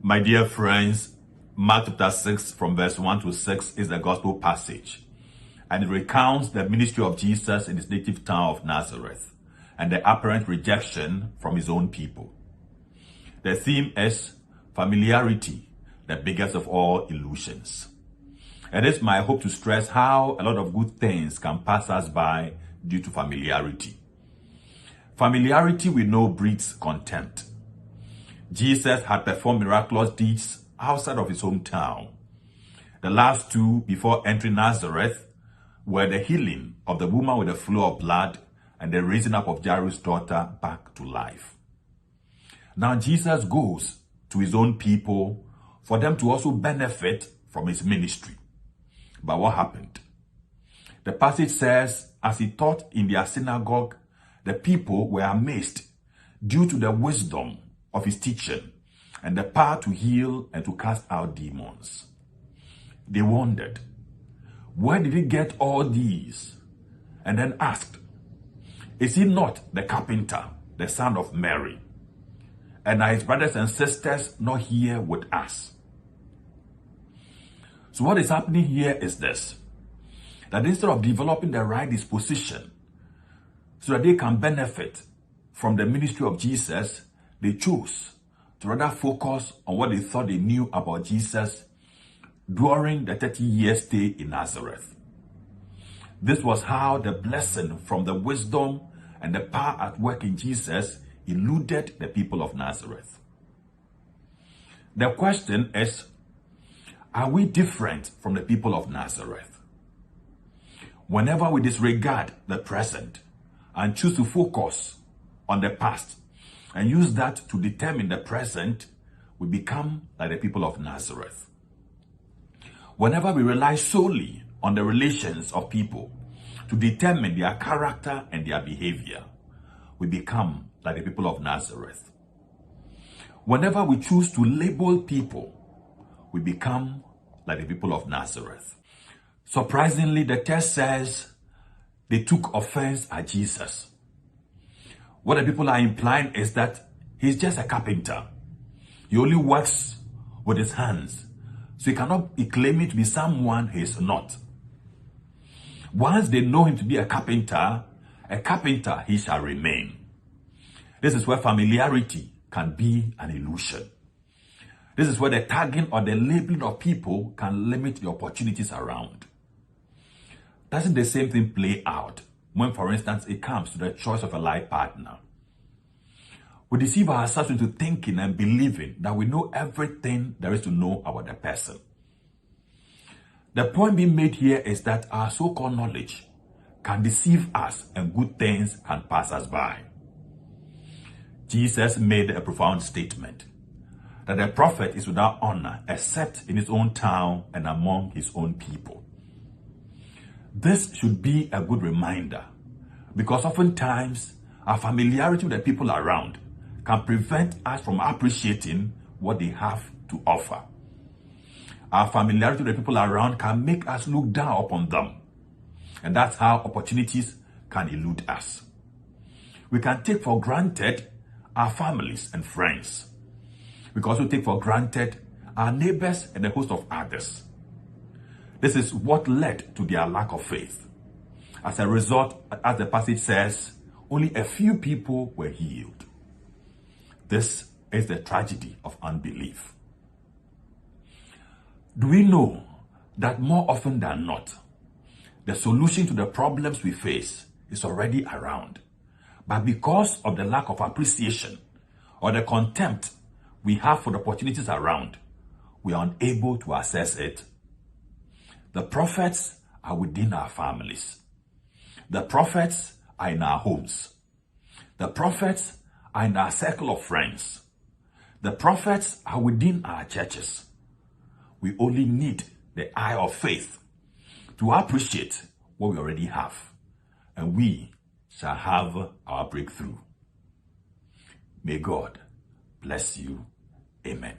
My dear friends, Mark chapter 6 from verse 1 to 6 is the gospel passage, and it recounts the ministry of Jesus in his native town of Nazareth and the apparent rejection from his own people. The theme is familiarity, the biggest of all illusions. It is my hope to stress how a lot of good things can pass us by due to familiarity. Familiarity we know breeds contempt. Jesus had performed miraculous deeds outside of his hometown. The last two before entering Nazareth were the healing of the woman with the flow of blood and the raising up of Jairus' daughter back to life. Now Jesus goes to his own people for them to also benefit from his ministry. But what happened? The passage says, as he taught in their synagogue, the people were amazed due to the wisdom of his teaching and the power to heal and to cast out demons. They wondered, where did he get all these? And then asked, is he not the carpenter, the son of Mary? And are his brothers and sisters not here with us? So what is happening here is this, that instead of developing the right disposition so that they can benefit from the ministry of Jesus, they chose to rather focus on what they thought they knew about Jesus during the 30-year stay in Nazareth. This was how the blessing from the wisdom and the power at work in Jesus eluded the people of Nazareth. The question is, are we different from the people of Nazareth? Whenever we disregard the present and choose to focus on the past and use that to determine the present, we become like the people of Nazareth. Whenever we rely solely on the relations of people to determine their character and their behavior, we become like the people of Nazareth. Whenever we choose to label people, we become like the people of Nazareth. Surprisingly, the text says they took offense at Jesus. What the people are implying is that he's just a carpenter. He only works with his hands. So he cannot be claiming to be someone he is not. Once they know him to be a carpenter he shall remain. This is where familiarity can be an illusion. This is where the tagging or the labeling of people can limit the opportunities around. Doesn't the same thing play out when, for instance, it comes to the choice of a life partner? We deceive ourselves into thinking and believing that we know everything there is to know about the person. The point being made here is that our so-called knowledge can deceive us and good things can pass us by. Jesus made a profound statement that a prophet is without honor except in his own town and among his own people. This should be a good reminder, because oftentimes our familiarity with the people around can prevent us from appreciating what they have to offer. Our familiarity with the people around can make us look down upon them, and that's how opportunities can elude us. We can take for granted our families and friends. We can also take for granted our neighbors and a host of others. This is what led to their lack of faith. As a result, as the passage says, only a few people were healed. This is the tragedy of unbelief. Do we know that more often than not, the solution to the problems we face is already around, but because of the lack of appreciation or the contempt we have for the opportunities around, we are unable to access it? The prophets are within our families. The prophets are in our homes. The prophets are in our circle of friends. The prophets are within our churches. We only need the eye of faith to appreciate what we already have, and we shall have our breakthrough. May God bless you. Amen.